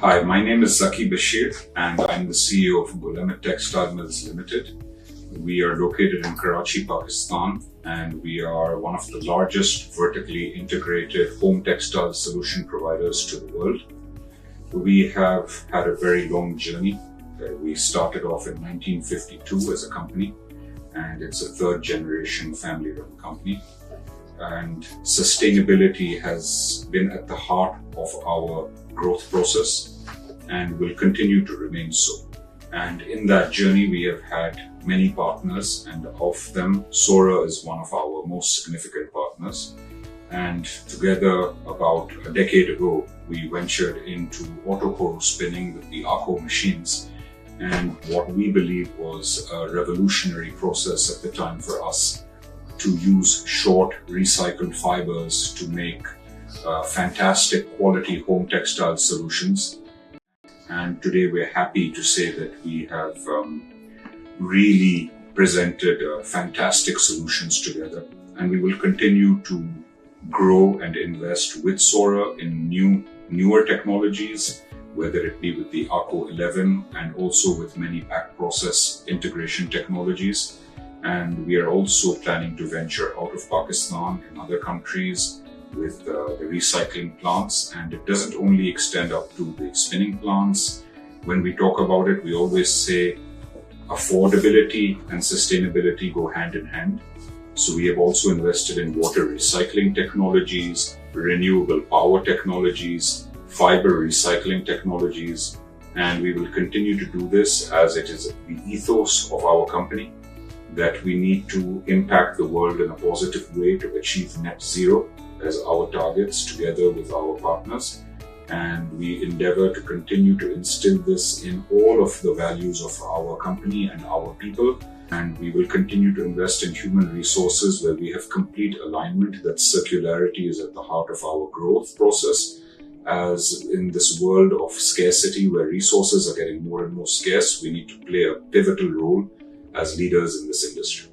Hi, my name is Zaki Bashir and I'm the CEO of Gul Ahmed Textile Mills Limited. We are located in Karachi, Pakistan, and we are one of the largest vertically integrated home textile solution providers to the world. We have had a very long journey. We started off in 1952 as a company, and it's a third generation family-run company. And sustainability has been at the heart of our growth process and will continue to remain so. And in that journey, we have had many partners, and of them, Saurer is one of our most significant partners. And together, about a decade ago, we ventured into Autocoro spinning with the Autocoro machines, and what we believe was a revolutionary process at the time for us to use short recycled fibers to make fantastic quality home textile solutions. And today we're happy to say that we have really presented fantastic solutions together, and we will continue to grow and invest with Saurer in newer technologies, whether it be with the ACO 11 and also with many back process integration technologies. And we are also planning to venture out of Pakistan in other countries with the recycling plants. And it doesn't only extend up to the spinning plants. When we talk about it, we always say affordability and sustainability go hand in hand. So we have also invested in water recycling technologies, renewable power technologies, fiber recycling technologies, and we will continue to do this as it is the ethos of our company, that we need to impact the world in a positive way to achieve net zero as our targets together with our partners. And we endeavor to continue to instill this in all of the values of our company and our people. And we will continue to invest in human resources where we have complete alignment that circularity is at the heart of our growth process. As in this world of scarcity where resources are getting more and more scarce, we need to play a pivotal role as leaders in this industry.